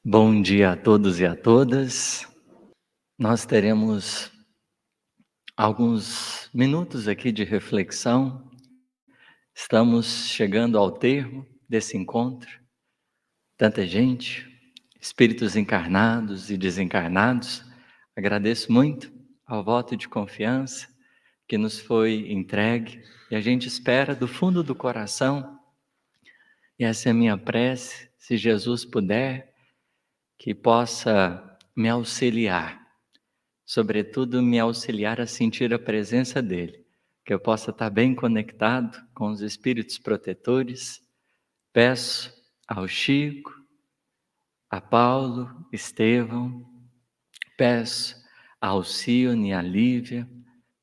Bom dia a todos e a todas. Nós teremos alguns minutos aqui de reflexão. Estamos chegando ao termo desse encontro. Tanta gente, espíritos encarnados e desencarnados. Agradeço muito ao voto de confiança que nos foi entregue e a gente espera do fundo do coração. E essa é a minha prece, se Jesus puder, que possa me auxiliar. Sobretudo, me auxiliar a sentir a presença dele, que eu possa estar bem conectado com os espíritos protetores. Peço ao Chico, a Paulo, Estevão, peço a Alcione, a Lívia,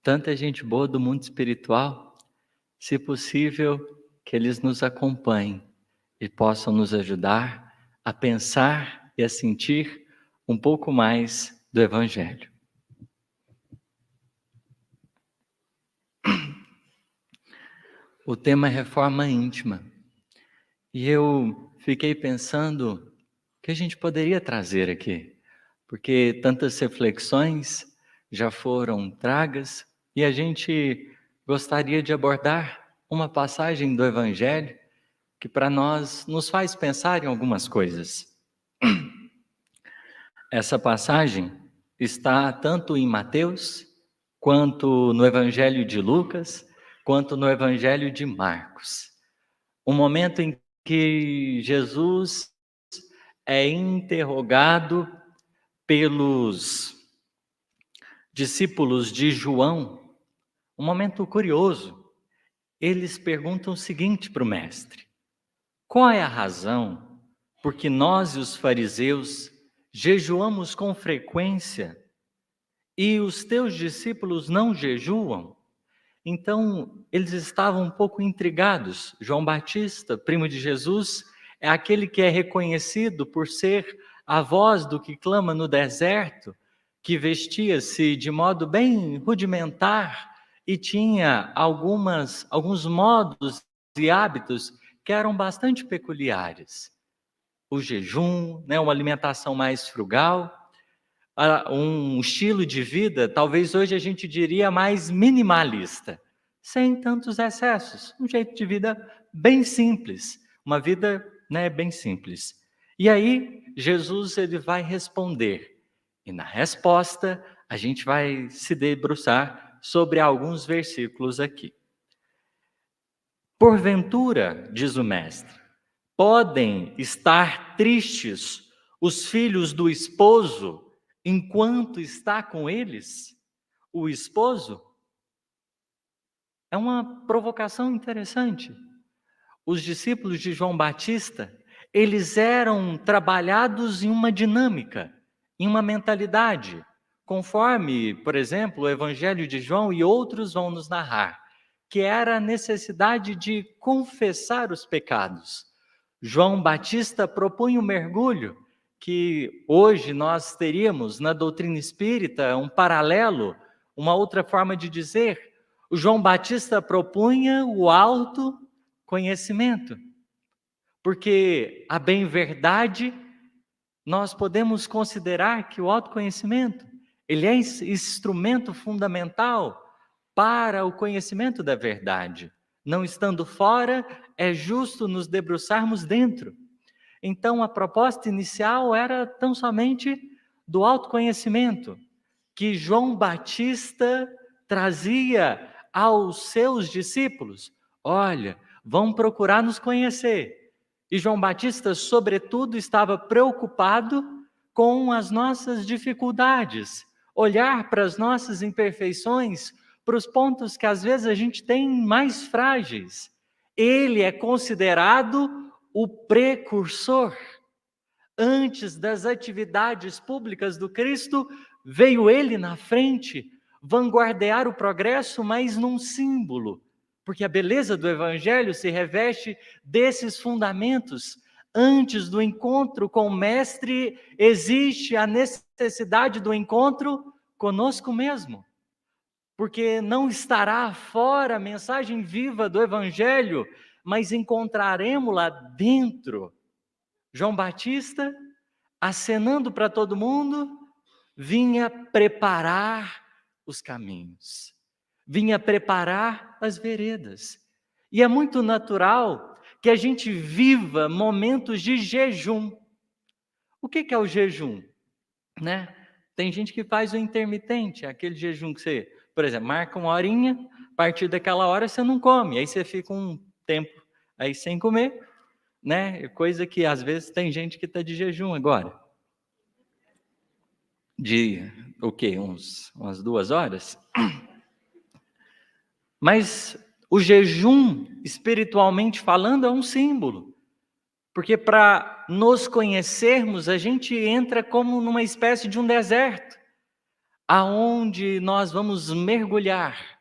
tanta gente boa do mundo espiritual, se possível, que eles nos acompanhem e possam nos ajudar a pensar e a sentir um pouco mais do Evangelho. O tema é reforma íntima. E eu fiquei pensando que a gente poderia trazer aqui, porque tantas reflexões já foram tragas e a gente gostaria de abordar uma passagem do Evangelho que para nós nos faz pensar em algumas coisas. Essa passagem está tanto em Mateus, quanto no Evangelho de Lucas, quanto no Evangelho de Marcos. Um momento em que Jesus é interrogado pelos discípulos de João. Um momento curioso. Eles perguntam o seguinte para o mestre: qual é a razão por que nós e os fariseus jejuamos com frequência e os teus discípulos não jejuam? Então, eles estavam um pouco intrigados. João Batista, primo de Jesus, é aquele que é reconhecido por ser a voz do que clama no deserto, que vestia-se de modo bem rudimentar e tinha alguns modos e hábitos que eram bastante peculiares. O jejum, uma alimentação mais frugal, um estilo de vida, talvez hoje a gente diria mais minimalista, sem tantos excessos, um jeito de vida bem simples, uma vida bem simples. E aí, Jesus ele vai responder, e na resposta a gente vai se debruçar sobre alguns versículos aqui. Porventura, diz o mestre, podem estar tristes os filhos do esposo enquanto está com eles? O esposo? É uma provocação interessante. Os discípulos de João Batista, eles eram trabalhados em uma dinâmica, em uma mentalidade, conforme, por exemplo, o Evangelho de João e outros vão nos narrar, que era a necessidade de confessar os pecados. João Batista propunha um mergulho que hoje nós teríamos na doutrina espírita um paralelo, uma outra forma de dizer. O João Batista propunha o autoconhecimento, porque a bem verdade nós podemos considerar que o autoconhecimento ele é instrumento fundamental para o conhecimento da verdade. Não estando fora, é justo nos debruçarmos dentro. Então, a proposta inicial era tão somente do autoconhecimento, que João Batista trazia aos seus discípulos. Olha, vão procurar nos conhecer. E João Batista, sobretudo, estava preocupado com as nossas dificuldades, olhar para as nossas imperfeições, para os pontos que às vezes a gente tem mais frágeis. Ele é considerado o precursor. Antes das atividades públicas do Cristo, veio ele na frente, vanguardear o progresso, mas num símbolo, porque a beleza do Evangelho se reveste desses fundamentos. Antes do encontro com o Mestre, existe a necessidade do encontro conosco mesmo, porque não estará fora a mensagem viva do Evangelho, mas encontraremos lá dentro. João Batista acenando para todo mundo, vinha preparar os caminhos, vinha preparar as veredas. E é muito natural que a gente viva momentos de jejum. O que é o jejum? Né? Tem gente que faz o intermitente, aquele jejum que você, por exemplo, marca uma horinha, a partir daquela hora você não come, aí você fica um tempo aí sem comer, né? Coisa que às vezes tem gente que está de jejum agora. De o quê? Umas 2 horas? Mas o jejum, espiritualmente falando, é um símbolo. Porque para nos conhecermos, a gente entra como numa espécie de um deserto, aonde nós vamos mergulhar,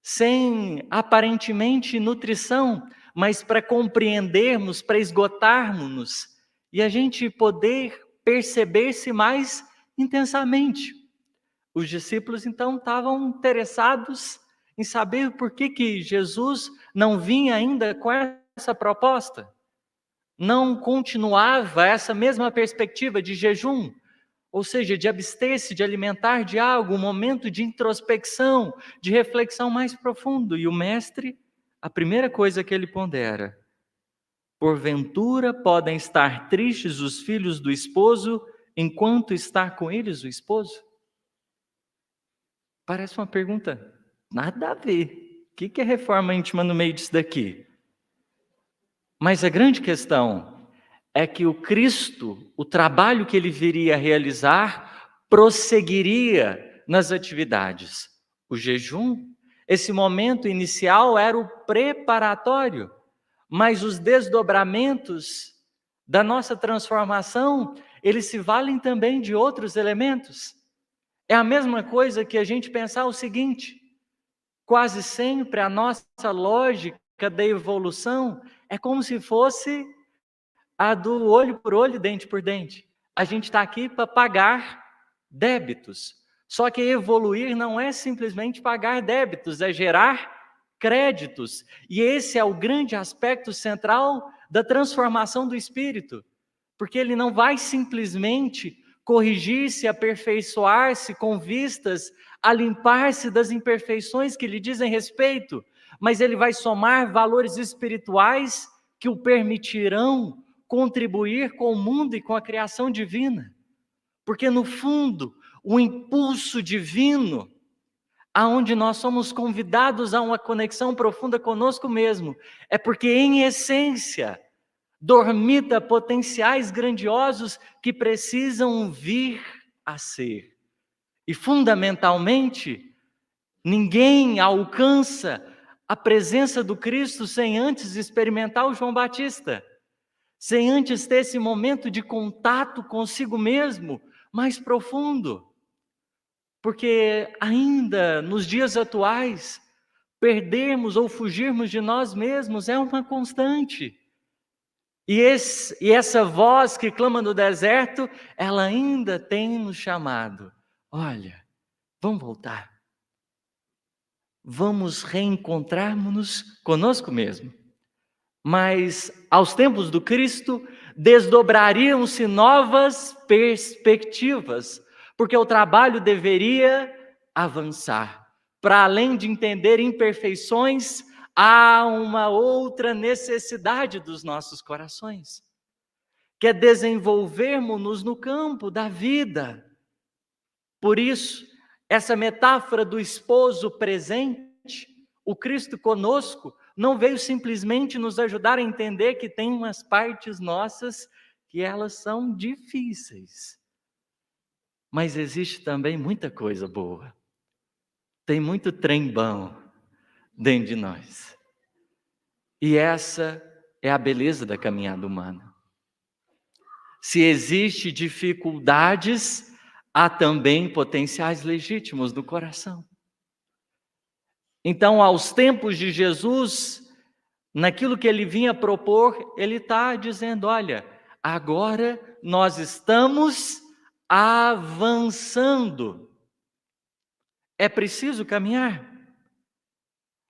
sem aparentemente nutrição, mas para compreendermos, para esgotarmos-nos, e a gente poder perceber-se mais intensamente. Os discípulos então estavam interessados em saber por que Jesus não vinha ainda com essa proposta, não continuava essa mesma perspectiva de jejum, ou seja, de abster-se de alimentar de algo, um momento de introspecção, de reflexão mais profundo. E o mestre, a primeira coisa que ele pondera: porventura podem estar tristes os filhos do esposo enquanto está com eles o esposo? Parece uma pergunta nada a ver. O que é reforma íntima no meio disso daqui? Mas a grande questão é que o Cristo, o trabalho que ele viria a realizar, prosseguiria nas atividades. O jejum, esse momento inicial era o preparatório, mas os desdobramentos da nossa transformação, eles se valem também de outros elementos. É a mesma coisa que a gente pensar o seguinte: quase sempre a nossa lógica da evolução é como se fosse a do olho por olho, dente por dente. A gente está aqui para pagar débitos. Só que evoluir não é simplesmente pagar débitos, é gerar créditos. E esse é o grande aspecto central da transformação do espírito. Porque ele não vai simplesmente corrigir-se, aperfeiçoar-se com vistas a limpar-se das imperfeições que lhe dizem respeito, mas ele vai somar valores espirituais que o permitirão contribuir com o mundo e com a criação divina. Porque no fundo, o impulso divino, aonde nós somos convidados a uma conexão profunda conosco mesmo, é porque em essência dormita potenciais grandiosos que precisam vir a ser. E fundamentalmente, ninguém alcança a presença do Cristo sem antes experimentar o João Batista, sem antes ter esse momento de contato consigo mesmo mais profundo. Porque ainda nos dias atuais, perdermos ou fugirmos de nós mesmos é uma constante. E essa voz que clama no deserto, ela ainda tem nos chamado: olha, vamos voltar. Vamos reencontrarmos-nos conosco mesmo. Mas aos tempos do Cristo, desdobrariam-se novas perspectivas, porque o trabalho deveria avançar. Para além de entender imperfeições, há uma outra necessidade dos nossos corações, que é desenvolvermos-nos no campo da vida. Por isso, essa metáfora do esposo presente, o Cristo conosco, não veio simplesmente nos ajudar a entender que tem umas partes nossas que elas são difíceis. Mas existe também muita coisa boa. Tem muito trem bom dentro de nós. E essa é a beleza da caminhada humana. Se existe dificuldades, há também potenciais legítimos no coração. Então, aos tempos de Jesus, naquilo que ele vinha propor, ele está dizendo: olha, agora nós estamos avançando. É preciso caminhar.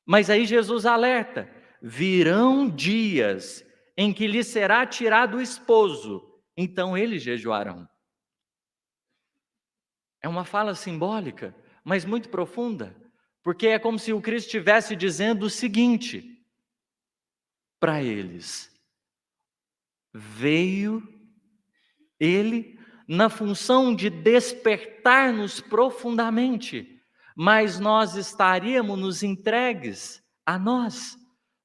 Mas aí Jesus alerta: virão dias em que lhe será tirado o esposo, então eles jejuarão. É uma fala simbólica, mas muito profunda, porque é como se o Cristo estivesse dizendo o seguinte para eles: veio Ele na função de despertar-nos profundamente, mas nós estaríamos nos entregues a nós,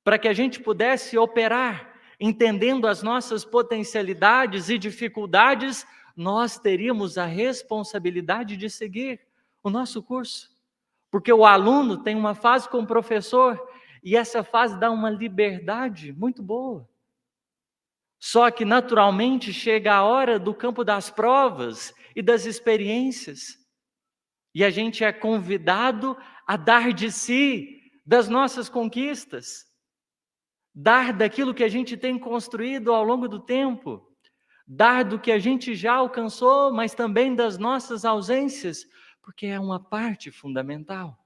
para que a gente pudesse operar, entendendo as nossas potencialidades e dificuldades, nós teríamos a responsabilidade de seguir o nosso curso. Porque o aluno tem uma fase com o professor, e essa fase dá uma liberdade muito boa. Só que naturalmente chega a hora do campo das provas e das experiências. E a gente é convidado a dar de si, das nossas conquistas, dar daquilo que a gente tem construído ao longo do tempo, dar do que a gente já alcançou, mas também das nossas ausências, porque é uma parte fundamental.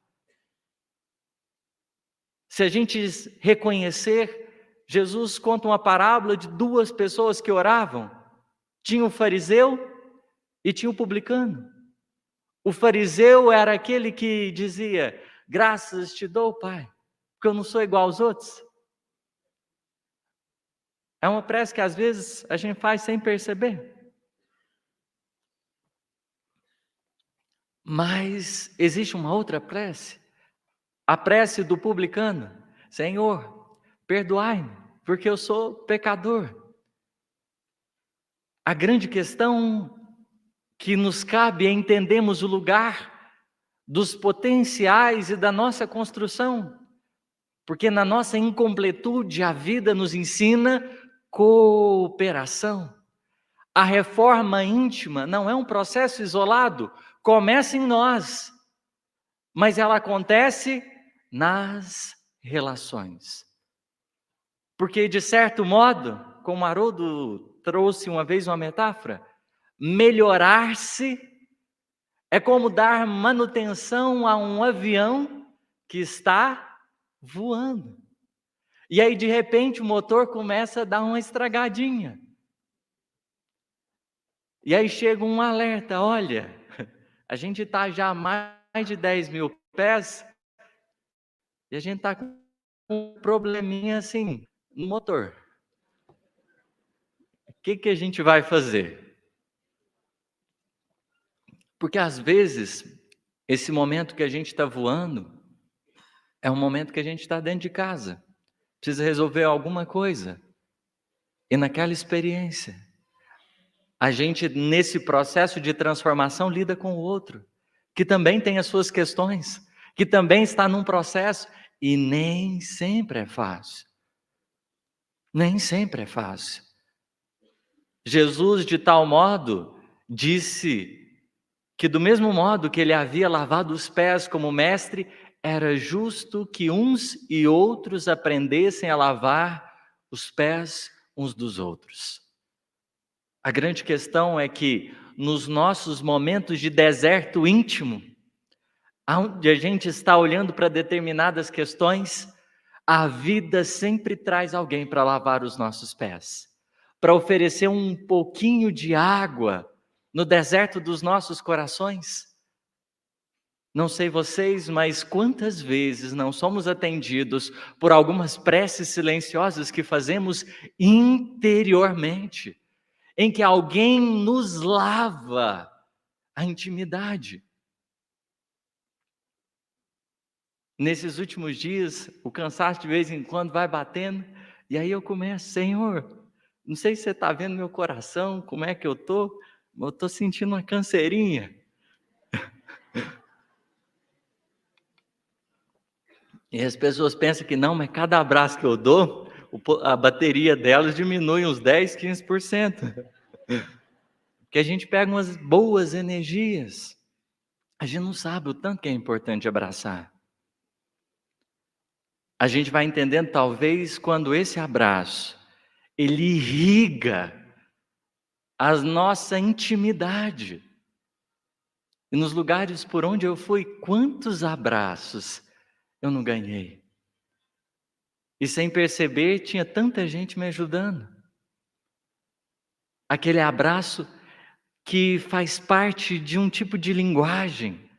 Se a gente reconhecer, Jesus conta uma parábola de duas pessoas que oravam. Tinha o fariseu e tinha o publicano. O fariseu era aquele que dizia: graças te dou, Pai, porque eu não sou igual aos outros. É uma prece que às vezes a gente faz sem perceber. Mas existe uma outra prece, a prece do publicano: Senhor, perdoai-me, porque eu sou pecador. A grande questão que nos cabe é entendermos o lugar dos potenciais e da nossa construção, porque na nossa incompletude a vida nos ensina cooperação. A reforma íntima não é um processo isolado, começa em nós, mas ela acontece nas relações. Porque, de certo modo, como Haroldo trouxe uma vez uma metáfora, melhorar-se é como dar manutenção a um avião que está voando. E aí, de repente, o motor começa a dar uma estragadinha. E aí chega um alerta: olha, a gente está já a mais de 10 mil pés e a gente está com um probleminha assim no motor. O que a gente vai fazer? Porque às vezes, esse momento que a gente está voando é um momento que a gente está dentro de casa, precisa resolver alguma coisa. E naquela experiência, a gente, nesse processo de transformação, lida com o outro, que também tem as suas questões, que também está num processo, e nem sempre é fácil. Nem sempre é fácil. Jesus, de tal modo, disse que do mesmo modo que ele havia lavado os pés como mestre, era justo que uns e outros aprendessem a lavar os pés uns dos outros. A grande questão é que nos nossos momentos de deserto íntimo, onde a gente está olhando para determinadas questões, a vida sempre traz alguém para lavar os nossos pés, para oferecer um pouquinho de água no deserto dos nossos corações. Não sei vocês, mas quantas vezes não somos atendidos por algumas preces silenciosas que fazemos interiormente, em que alguém nos lava a intimidade. Nesses últimos dias, o cansaço de vez em quando vai batendo, e aí eu começo: Senhor, não sei se você está vendo meu coração, como é que eu estou, mas eu estou sentindo uma canseirinha. E as pessoas pensam que não, mas cada abraço que eu dou, a bateria delas diminui uns 10, 15%. Porque a gente pega umas boas energias. A gente não sabe o tanto que é importante abraçar. A gente vai entendendo, talvez, quando esse abraço, ele irriga a nossa intimidade. E nos lugares por onde eu fui, quantos abraços eu não ganhei. E sem perceber, tinha tanta gente me ajudando. Aquele abraço que faz parte de um tipo de linguagem,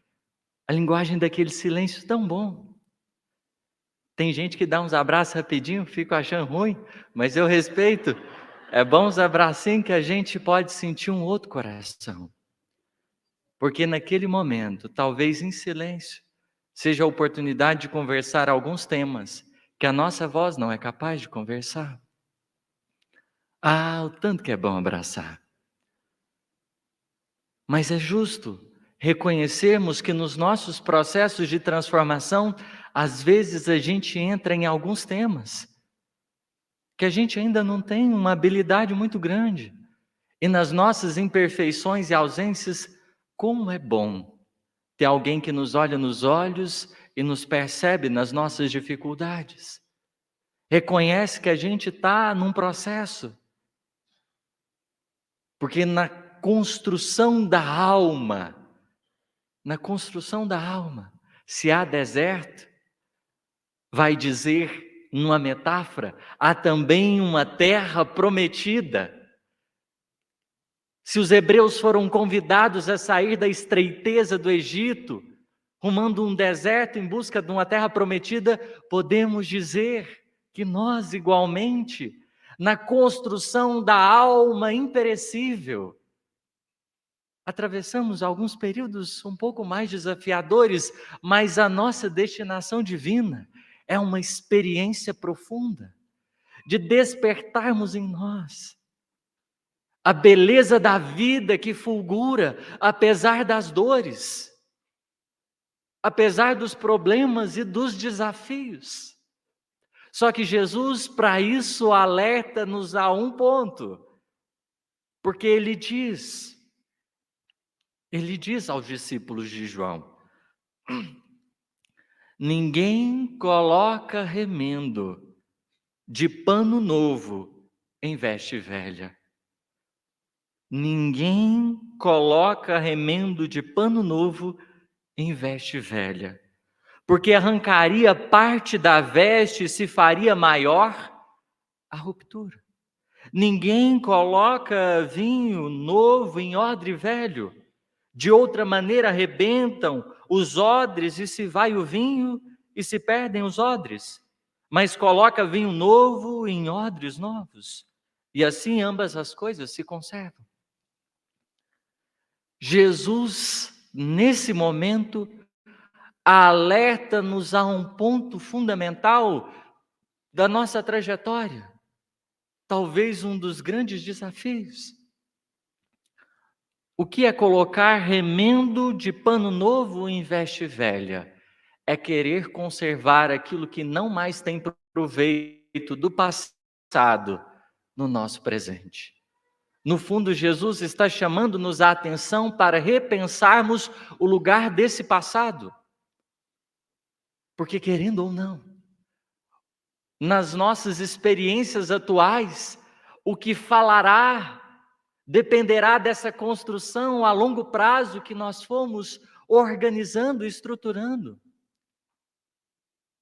a linguagem daquele silêncio tão bom. Tem gente que dá uns abraços rapidinho, fico achando ruim, mas eu respeito. É bom os abracinhos que a gente pode sentir um outro coração. Porque naquele momento, talvez em silêncio, seja a oportunidade de conversar alguns temas que a nossa voz não é capaz de conversar. Ah, o tanto que é bom abraçar. Mas é justo reconhecermos que nos nossos processos de transformação, às vezes a gente entra em alguns temas que a gente ainda não tem uma habilidade muito grande. E nas nossas imperfeições e ausências, como é bom ter alguém que nos olha nos olhos e nos percebe nas nossas dificuldades. Reconhece que a gente está num processo. Porque na construção da alma, se há deserto, vai dizer numa metáfora, há também uma terra prometida. Se os hebreus foram convidados a sair da estreiteza do Egito, rumando um deserto em busca de uma terra prometida, podemos dizer que nós, igualmente, na construção da alma imperecível, atravessamos alguns períodos um pouco mais desafiadores, mas a nossa destinação divina é uma experiência profunda de despertarmos em nós a beleza da vida que fulgura apesar das dores, apesar dos problemas e dos desafios. Só que Jesus, para isso, alerta-nos a um ponto, porque ele diz aos discípulos de João: ninguém coloca remendo de pano novo em veste velha. Ninguém coloca remendo de pano novo em veste velha, porque arrancaria parte da veste e se faria maior a ruptura. Ninguém coloca vinho novo em odre velho. De outra maneira, arrebentam os odres e se vai o vinho e se perdem os odres. Mas coloca vinho novo em odres novos. E assim ambas as coisas se conservam. Jesus, nesse momento, alerta-nos a um ponto fundamental da nossa trajetória. Talvez um dos grandes desafios. O que é colocar remendo de pano novo em veste velha? É querer conservar aquilo que não mais tem proveito do passado no nosso presente. No fundo, Jesus está chamando-nos a atenção para repensarmos o lugar desse passado. Porque, querendo ou não, nas nossas experiências atuais, o que falará dependerá dessa construção a longo prazo que nós fomos organizando e estruturando.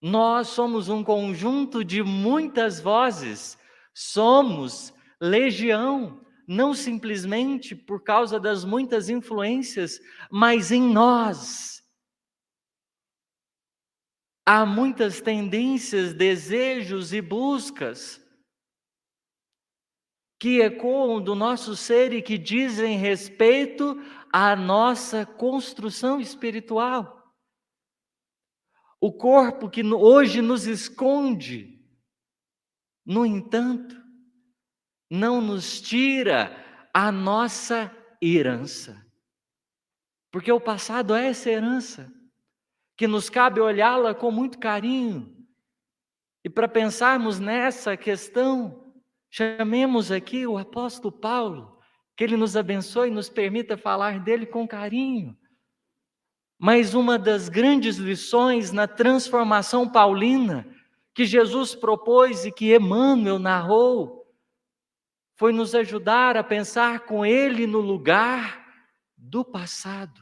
Nós somos um conjunto de muitas vozes, somos legião, não simplesmente por causa das muitas influências, mas em nós. Há muitas tendências, desejos e buscas que ecoam do nosso ser e que dizem respeito à nossa construção espiritual. O corpo que hoje nos esconde, no entanto, não nos tira a nossa herança. Porque o passado é essa herança, que nos cabe olhá-la com muito carinho. E para pensarmos nessa questão, chamemos aqui o apóstolo Paulo, que ele nos abençoe e nos permita falar dele com carinho. Mas uma das grandes lições na transformação paulina que Jesus propôs e que Emmanuel narrou, foi nos ajudar a pensar com ele no lugar do passado.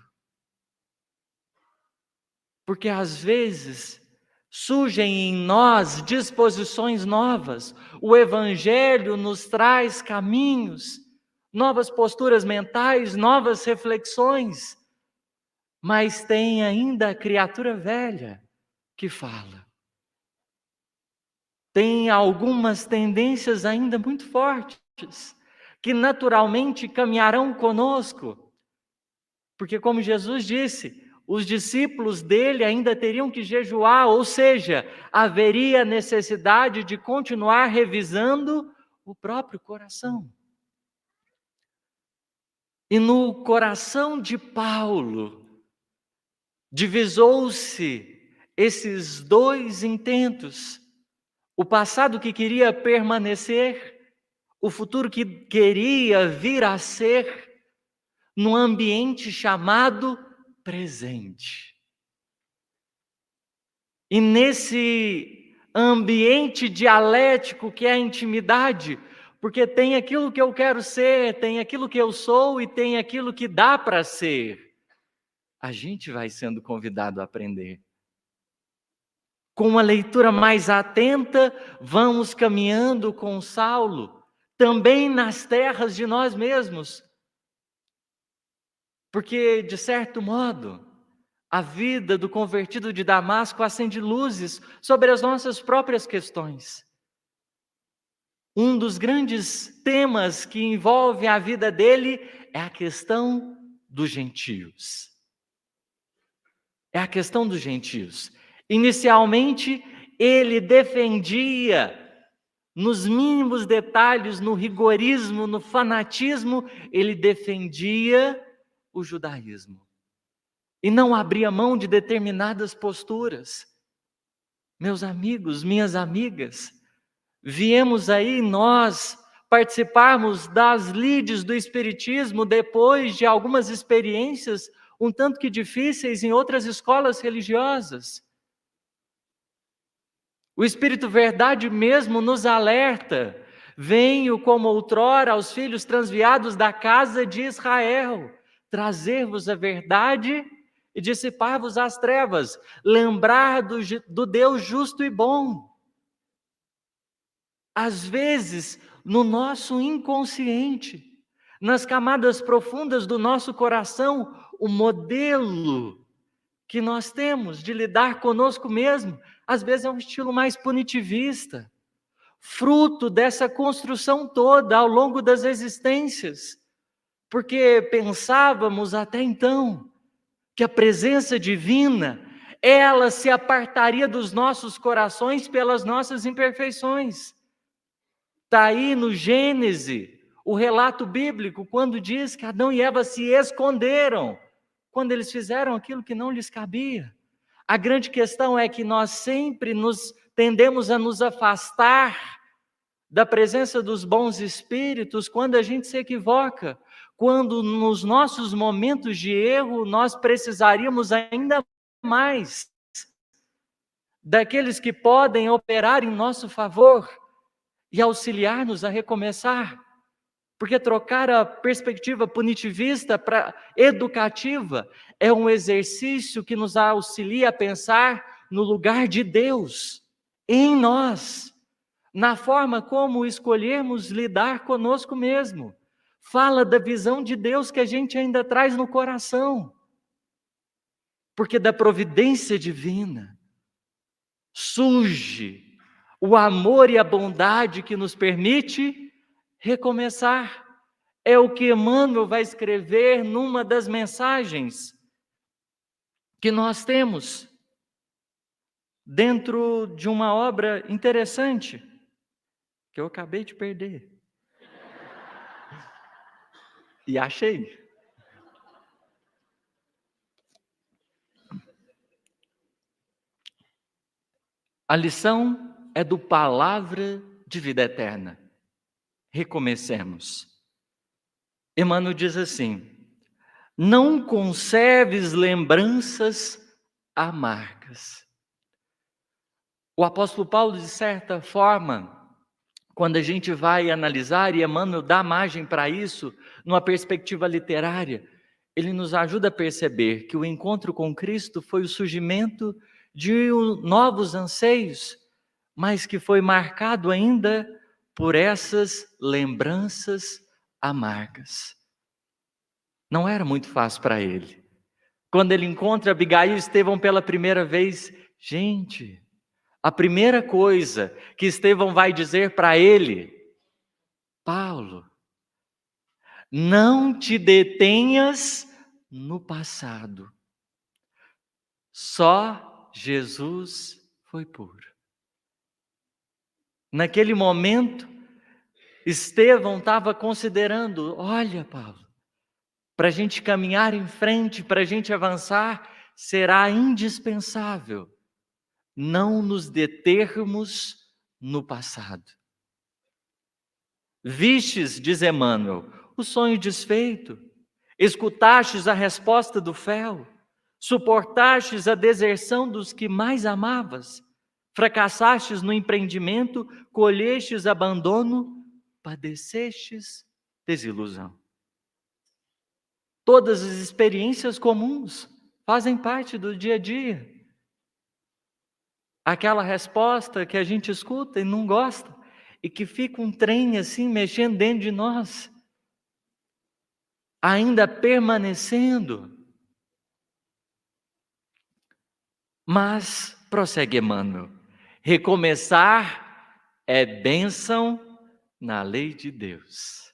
Porque às vezes surgem em nós disposições novas, o Evangelho nos traz caminhos novas posturas mentais, novas reflexões, mas tem ainda a criatura velha que fala. Tem algumas tendências ainda muito fortes, que naturalmente caminharão conosco, porque como Jesus disse, os discípulos dele ainda teriam que jejuar, ou seja, haveria necessidade de continuar revisando o próprio coração. E no coração de Paulo, divisou-se esses dois intentos. O passado que queria permanecer, o futuro que queria vir a ser, num ambiente chamado presente. E nesse ambiente dialético que é a intimidade, porque tem aquilo que eu quero ser, tem aquilo que eu sou e tem aquilo que dá para ser, a gente vai sendo convidado a aprender. Com uma leitura mais atenta, vamos caminhando com Saulo, também nas terras de nós mesmos. Porque, de certo modo, a vida do convertido de Damasco acende luzes sobre as nossas próprias questões. Um dos grandes temas que envolve a vida dele é a questão dos gentios. É a questão dos gentios. Inicialmente, ele defendia, nos mínimos detalhes, no rigorismo, no fanatismo, ele defendia o judaísmo. E não abria mão de determinadas posturas. Meus amigos, minhas amigas, viemos aí nós participarmos das lides do Espiritismo depois de algumas experiências um tanto que difíceis em outras escolas religiosas. O Espírito Verdade mesmo nos alerta: venho como outrora aos filhos transviados da casa de Israel, trazer-vos a verdade e dissipar-vos as trevas, lembrar do Deus justo e bom. Às vezes, no nosso inconsciente, nas camadas profundas do nosso coração, o modelo que nós temos de lidar conosco mesmo, às vezes é um estilo mais punitivista, fruto dessa construção toda ao longo das existências, porque pensávamos até então que a presença divina, ela se apartaria dos nossos corações pelas nossas imperfeições. Está aí no Gênesis, o relato bíblico, quando diz que Adão e Eva se esconderam, quando eles fizeram aquilo que não lhes cabia. A grande questão é que nós sempre tendemos a nos afastar da presença dos bons espíritos quando a gente se equivoca, quando nos nossos momentos de erro nós precisaríamos ainda mais daqueles que podem operar em nosso favor e auxiliar-nos a recomeçar. Porque trocar a perspectiva punitivista para educativa é um exercício que nos auxilia a pensar no lugar de Deus em nós, na forma como escolhermos lidar conosco mesmo. Fala da visão de Deus que a gente ainda traz no coração. Porque da providência divina surge o amor e a bondade que nos permite recomeçar. É o que Emmanuel vai escrever numa das mensagens que nós temos dentro de uma obra interessante que eu acabei de perder. E achei. A lição é do Palavra de Vida Eterna. Recomecemos. Emmanuel diz assim: não conserves lembranças amargas. O apóstolo Paulo, de certa forma, quando a gente vai analisar, e Emmanuel dá margem para isso, numa perspectiva literária, ele nos ajuda a perceber que o encontro com Cristo foi o surgimento de novos anseios, mas que foi marcado ainda por essas lembranças amargas. Não era muito fácil para ele. Quando ele encontra Abigail e Estevão pela primeira vez, gente, a primeira coisa que Estevão vai dizer para ele: Paulo, não te detenhas no passado. Só Jesus foi puro. Naquele momento, Estevão estava considerando: olha, Paulo, para a gente caminhar em frente, para a gente avançar, será indispensável não nos determos no passado. Vistes, diz Emmanuel, o sonho desfeito, escutastes a resposta do fel, suportastes a deserção dos que mais amavas, fracassastes no empreendimento, colhestes abandono, padecestes desilusão. Todas as experiências comuns fazem parte do dia a dia. Aquela resposta que a gente escuta e não gosta, e que fica um trem assim mexendo dentro de nós, ainda permanecendo. Mas, prossegue Emmanuel, recomeçar é bênção na lei de Deus.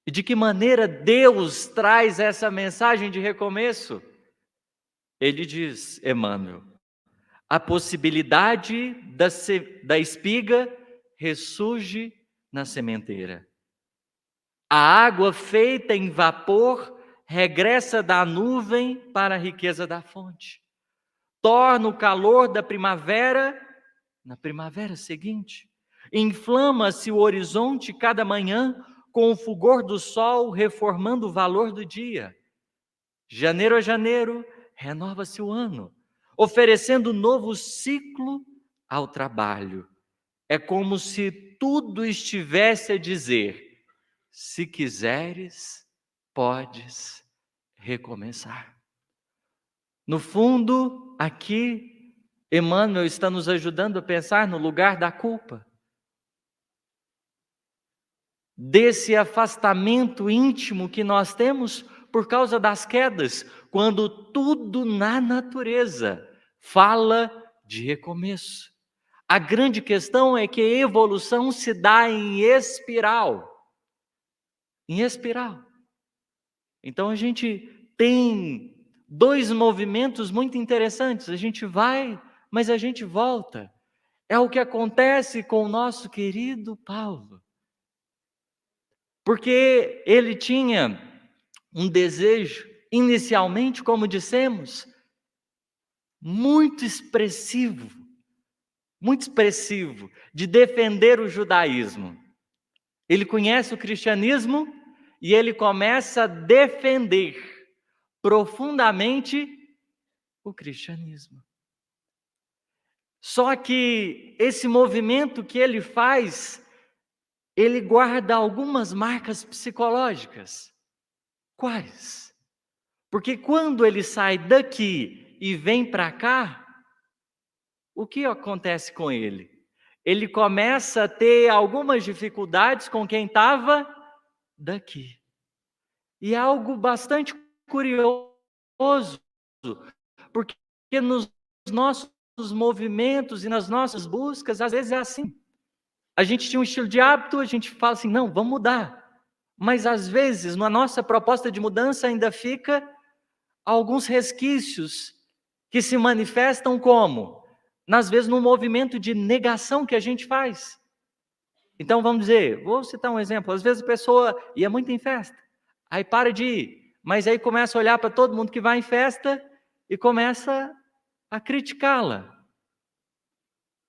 E de que maneira Deus traz essa mensagem de recomeço? Ele diz, Emmanuel, a possibilidade da espiga ressurge na sementeira. A água feita em vapor regressa da nuvem para a riqueza da fonte. Torna o calor da primavera na primavera seguinte. Inflama-se o horizonte cada manhã com o fulgor do sol reformando o valor do dia. Janeiro a janeiro, renova-se o ano, oferecendo um novo ciclo ao trabalho. É como se tudo estivesse a dizer: se quiseres, podes recomeçar. No fundo, aqui, Emmanuel está nos ajudando a pensar no lugar da culpa. Desse afastamento íntimo que nós temos por causa das quedas, quando tudo na natureza fala de recomeço. A grande questão é que a evolução se dá em espiral. Em espiral. Então a gente tem dois movimentos muito interessantes. A gente vai, mas a gente volta. É o que acontece com o nosso querido Paulo. Porque ele tinha um desejo, inicialmente, como dissemos, muito expressivo, de defender o judaísmo. Ele conhece o cristianismo e ele começa a defender profundamente o cristianismo. Só que esse movimento que ele faz, ele guarda algumas marcas psicológicas. Quais? Porque quando ele sai daqui e vem para cá, o que acontece com ele? Ele começa a ter algumas dificuldades com quem estava daqui. E é algo bastante curioso, porque nos nossos movimentos e nas nossas buscas, às vezes é assim. A gente tinha um estilo de hábito, a gente fala assim, não, vamos mudar. Mas às vezes, na nossa proposta de mudança ainda fica alguns resquícios que se manifestam como? Às vezes no movimento de negação que a gente faz. Então vamos dizer, vou citar um exemplo, às vezes a pessoa ia muito em festa, aí para de ir, mas aí começa a olhar para todo mundo que vai em festa e começa a criticá-la.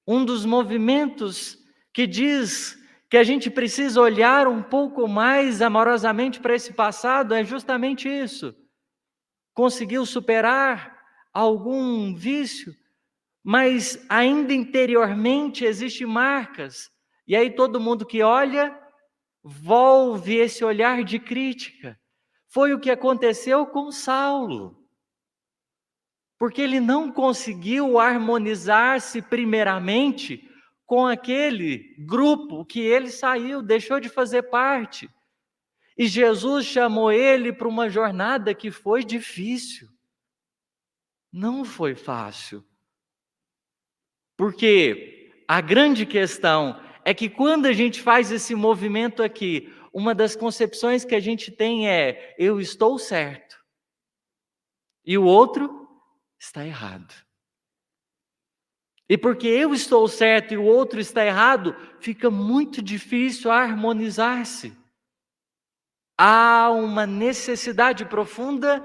Um dos movimentos que diz que a gente precisa olhar um pouco mais amorosamente para esse passado é justamente isso. Conseguiu superar algum vício, mas ainda interiormente existem marcas. E aí todo mundo que olha, volve esse olhar de crítica. Foi o que aconteceu com Saulo. Porque ele não conseguiu harmonizar-se primeiramente com aquele grupo que ele saiu, deixou de fazer parte. E Jesus chamou ele para uma jornada que foi difícil. Não foi fácil. Porque a grande questão é que quando a gente faz esse movimento aqui, uma das concepções que a gente tem é: eu estou certo e o outro está errado. E porque eu estou certo e o outro está errado, fica muito difícil harmonizar-se. Há uma necessidade profunda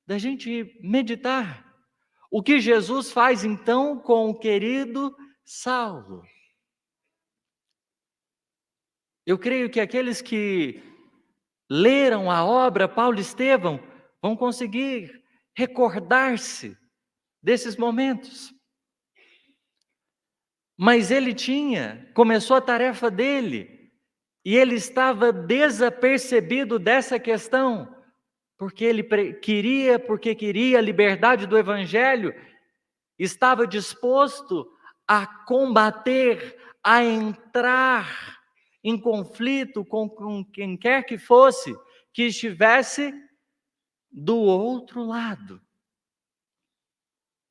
da gente meditar. O que Jesus faz então com o querido Saulo? Eu creio que aqueles que leram a obra Paulo e Estevão vão conseguir recordar-se desses momentos. Mas ele começou a tarefa dele, e ele estava desapercebido dessa questão, porque porque queria a liberdade do Evangelho, estava disposto a combater, a entrar em conflito com quem quer que fosse, que estivesse do outro lado.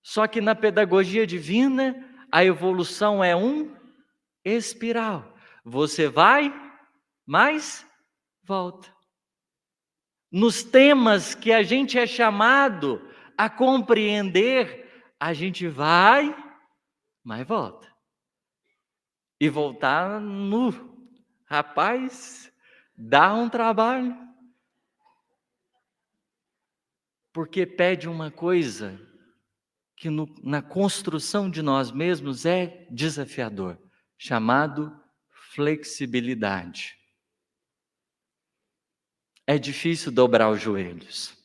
Só que na pedagogia divina, a evolução é um espiral. Você vai, mas volta. Nos temas que a gente é chamado a compreender, a gente vai, mas volta. E voltar rapaz, dá um trabalho. Porque pede uma coisa que na construção de nós mesmos é desafiador, chamado flexibilidade. É difícil dobrar os joelhos.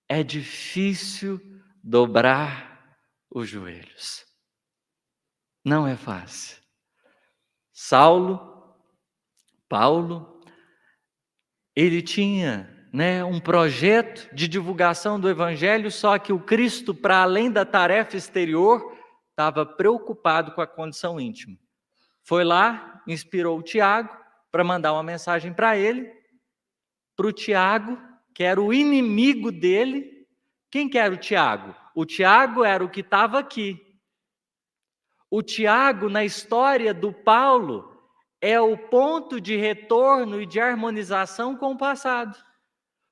É difícil dobrar os joelhos. Não é fácil. Paulo, ele tinha, um projeto de divulgação do Evangelho, só que o Cristo, para além da tarefa exterior, estava preocupado com a condição íntima. Foi lá, inspirou o Tiago para mandar uma mensagem para ele, para o Tiago, que era o inimigo dele. Quem que era o Tiago? O Tiago era o que estava aqui. O Tiago, na história do Paulo, é o ponto de retorno e de harmonização com o passado.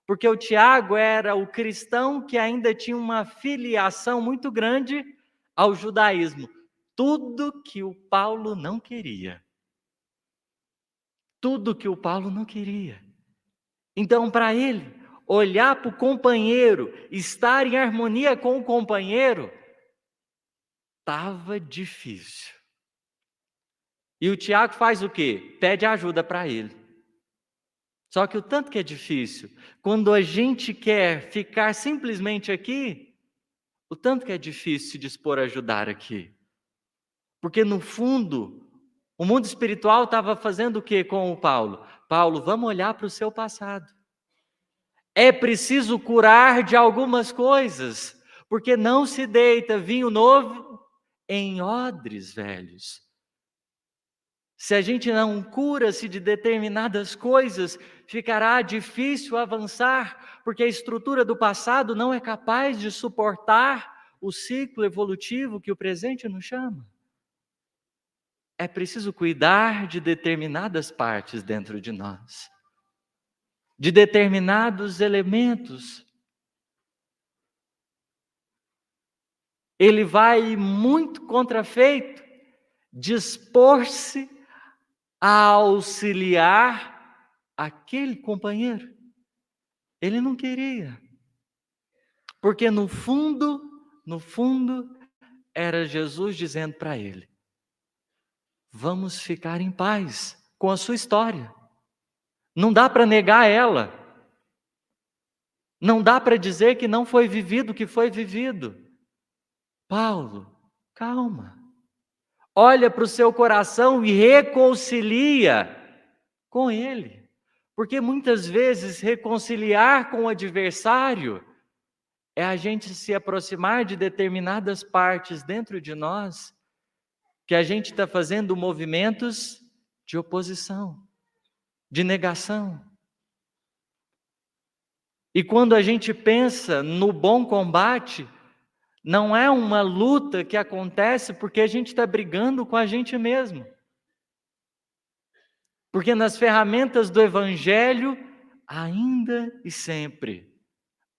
Porque o Tiago era o cristão que ainda tinha uma filiação muito grande ao judaísmo. Tudo que o Paulo não queria. Tudo que o Paulo não queria. Então, para ele, olhar para o companheiro, estar em harmonia com o companheiro, estava difícil. E o Tiago faz o quê? Pede ajuda para ele. Só que o tanto que é difícil, quando a gente quer ficar simplesmente aqui, o tanto que é difícil se dispor a ajudar aqui. Porque no fundo, o mundo espiritual estava fazendo o quê com o Paulo? Paulo, vamos olhar para o seu passado. É preciso curar de algumas coisas, porque não se deita vinho novo em odres velhos. Se a gente não cura-se de determinadas coisas, ficará difícil avançar, porque a estrutura do passado não é capaz de suportar o ciclo evolutivo que o presente nos chama. É preciso cuidar de determinadas partes dentro de nós, de determinados elementos. Ele vai muito contrafeito, dispor-se a auxiliar aquele companheiro. Ele não queria. Porque no fundo, era Jesus dizendo para ele: vamos ficar em paz com a sua história. Não dá para negar ela. Não dá para dizer que não foi vivido o que foi vivido. Paulo, calma. Olha para o seu coração e reconcilia com ele. Porque muitas vezes reconciliar com o adversário é a gente se aproximar de determinadas partes dentro de nós que a gente está fazendo movimentos de oposição, de negação. E quando a gente pensa no bom combate, não é uma luta que acontece porque a gente está brigando com a gente mesmo. Porque nas ferramentas do Evangelho, ainda e sempre,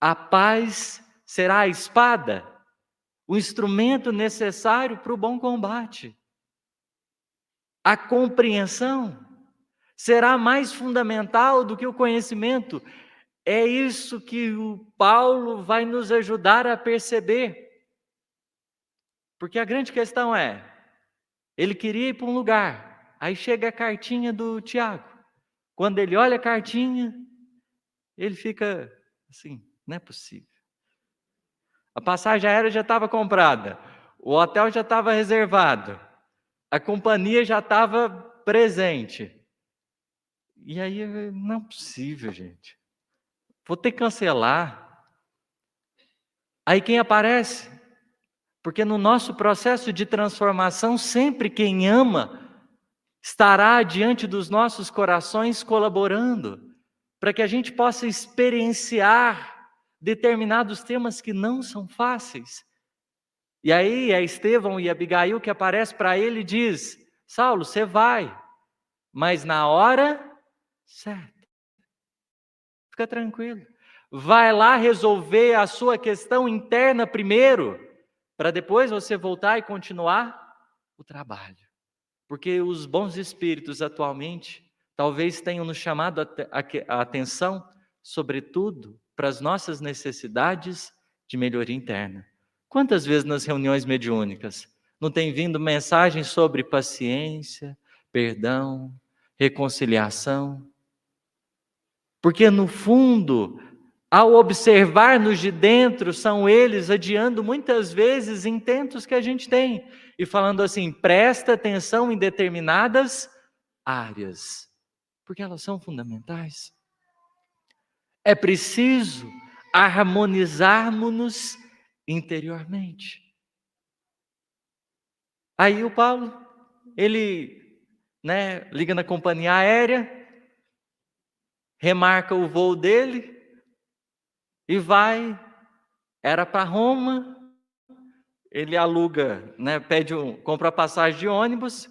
a paz será a espada, o instrumento necessário para o bom combate. A compreensão será mais fundamental do que o conhecimento. É isso que o Paulo vai nos ajudar a perceber. Porque a grande questão é, ele queria ir para um lugar, aí chega a cartinha do Tiago. Quando ele olha a cartinha, ele fica assim, não é possível. A passagem aérea já estava comprada, o hotel já estava reservado, a companhia já estava presente. E aí, não é possível, gente. Vou ter que cancelar. Aí quem aparece? Porque no nosso processo de transformação, sempre quem ama estará diante dos nossos corações colaborando, para que a gente possa experienciar determinados temas que não são fáceis. E aí é Estevão e Abigail que aparece para ele e diz: Saulo, você vai, mas na hora certa. Fica tranquilo. Vai lá resolver a sua questão interna primeiro, para depois você voltar e continuar o trabalho. Porque os bons espíritos atualmente talvez tenham nos chamado a atenção, sobretudo, para as nossas necessidades de melhoria interna. Quantas vezes nas reuniões mediúnicas não tem vindo mensagens sobre paciência, perdão, reconciliação? Porque no fundo, ao observar-nos de dentro, são eles adiando muitas vezes intentos que a gente tem e falando assim: presta atenção em determinadas áreas, porque elas são fundamentais. É preciso harmonizarmos-nos interiormente. Aí o Paulo, ele liga na companhia aérea, remarca o voo dele e vai. Era para Roma. Ele aluga, compra a passagem de ônibus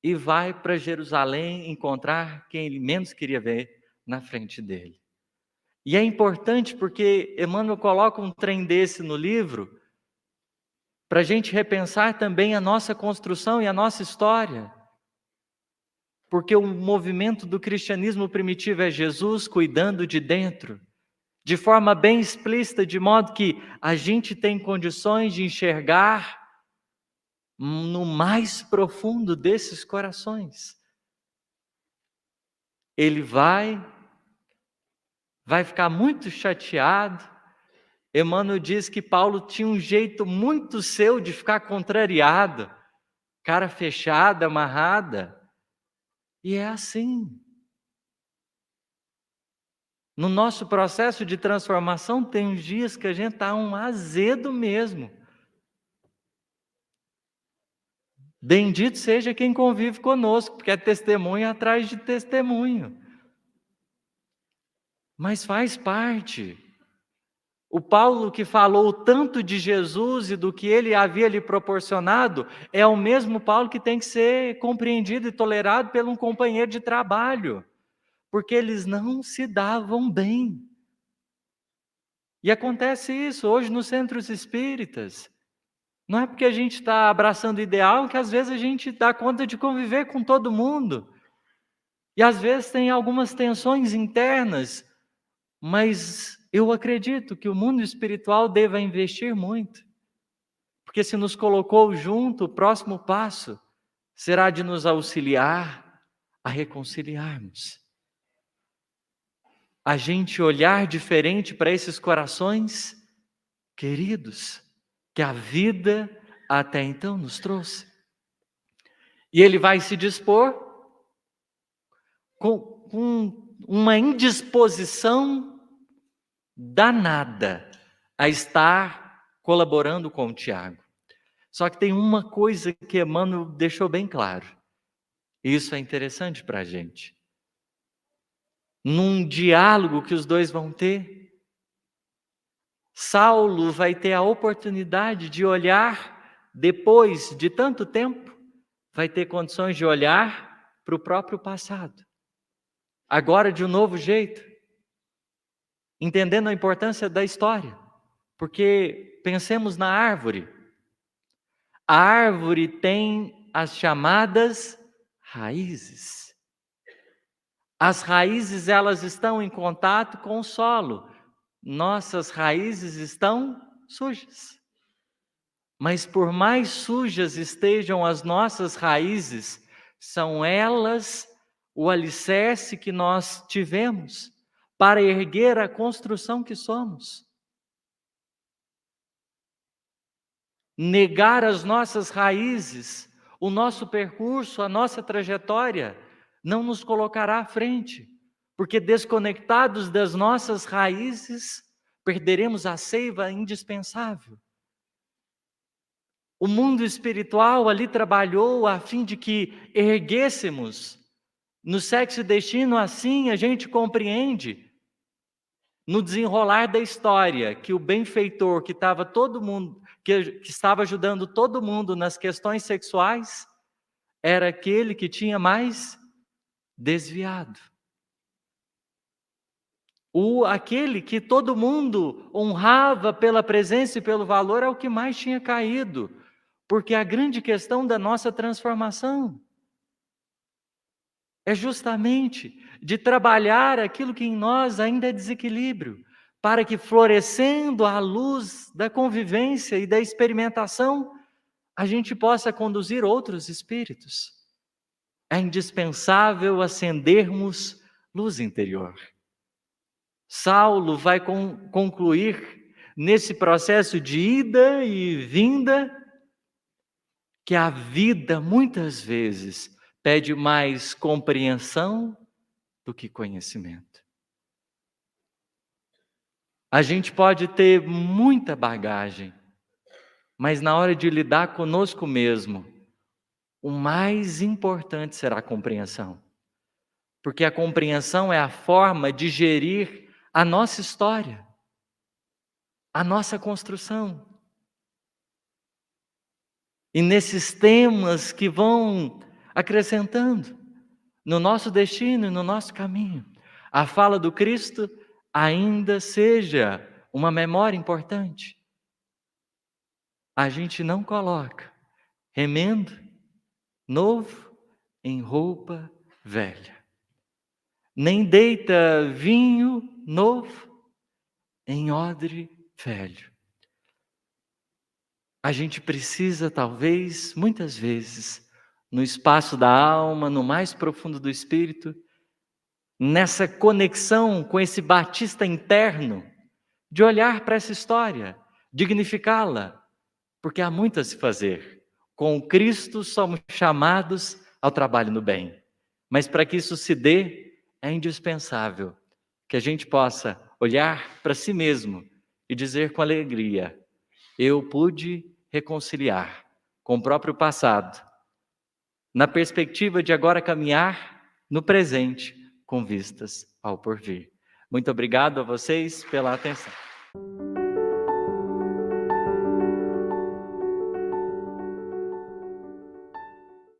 e vai para Jerusalém encontrar quem ele menos queria ver na frente dele. E é importante porque Emmanuel coloca um trem desse no livro para a gente repensar também a nossa construção e a nossa história. Porque o movimento do cristianismo primitivo é Jesus cuidando de dentro, de forma bem explícita, de modo que a gente tem condições de enxergar no mais profundo desses corações. Ele vai ficar muito chateado. Emmanuel diz que Paulo tinha um jeito muito seu de ficar contrariado, cara fechada, amarrada. E é assim. No nosso processo de transformação, tem uns dias que a gente está um azedo mesmo. Bendito seja quem convive conosco, porque é testemunho atrás de testemunho. Mas faz parte. O Paulo que falou tanto de Jesus e do que ele havia lhe proporcionado, é o mesmo Paulo que tem que ser compreendido e tolerado por um companheiro de trabalho, porque eles não se davam bem. E acontece isso hoje nos centros espíritas. Não é porque a gente está abraçando o ideal que às vezes a gente dá conta de conviver com todo mundo. E às vezes tem algumas tensões internas, mas eu acredito que o mundo espiritual deva investir muito. Porque se nos colocou junto, o próximo passo será de nos auxiliar a reconciliarmos. A gente olhar diferente para esses corações queridos, que a vida até então nos trouxe. E ele vai se dispor com uma indisposição danada a estar colaborando com o Tiago. Só que tem uma coisa que Emmanuel deixou bem claro. Isso é interessante para a gente. Num diálogo que os dois vão ter, Saulo vai ter a oportunidade de olhar, depois de tanto tempo, vai ter condições de olhar para o próprio passado. Agora de um novo jeito, entendendo a importância da história. Porque pensemos na árvore. A árvore tem as chamadas raízes. As raízes, elas estão em contato com o solo. Nossas raízes estão sujas. Mas por mais sujas estejam as nossas raízes, são elas o alicerce que nós tivemos para erguer a construção que somos. Negar as nossas raízes, o nosso percurso, a nossa trajetória, não nos colocará à frente, porque desconectados das nossas raízes, perderemos a seiva indispensável. O mundo espiritual ali trabalhou a fim de que erguêssemos. No Sexo e Destino, assim a gente compreende, no desenrolar da história, que o benfeitor que estava que estava ajudando todo mundo nas questões sexuais, era aquele que tinha mais desviado. Aquele que todo mundo honrava pela presença e pelo valor é o que mais tinha caído, porque a grande questão da nossa transformação é justamente de trabalhar aquilo que em nós ainda é desequilíbrio, para que, florescendo à luz da convivência e da experimentação, a gente possa conduzir outros espíritos. É indispensável acendermos luz interior. Saulo vai concluir nesse processo de ida e vinda que a vida muitas vezes pede mais compreensão do que conhecimento. A gente pode ter muita bagagem, mas na hora de lidar conosco mesmo, o mais importante será a compreensão. Porque a compreensão é a forma de gerir a nossa história, a nossa construção. E nesses temas que vão acrescentando no nosso destino e no nosso caminho, a fala do Cristo ainda seja uma memória importante. A gente não coloca remendo novo em roupa velha, nem deita vinho novo em odre velho. A gente precisa, talvez, muitas vezes, no espaço da alma, no mais profundo do espírito, nessa conexão com esse batista interno, de olhar para essa história, dignificá-la, porque há muito a se fazer. Com Cristo somos chamados ao trabalho no bem. Mas para que isso se dê, é indispensável que a gente possa olhar para si mesmo e dizer com alegria: eu pude reconciliar com o próprio passado, na perspectiva de agora caminhar no presente com vistas ao porvir. Muito obrigado a vocês pela atenção.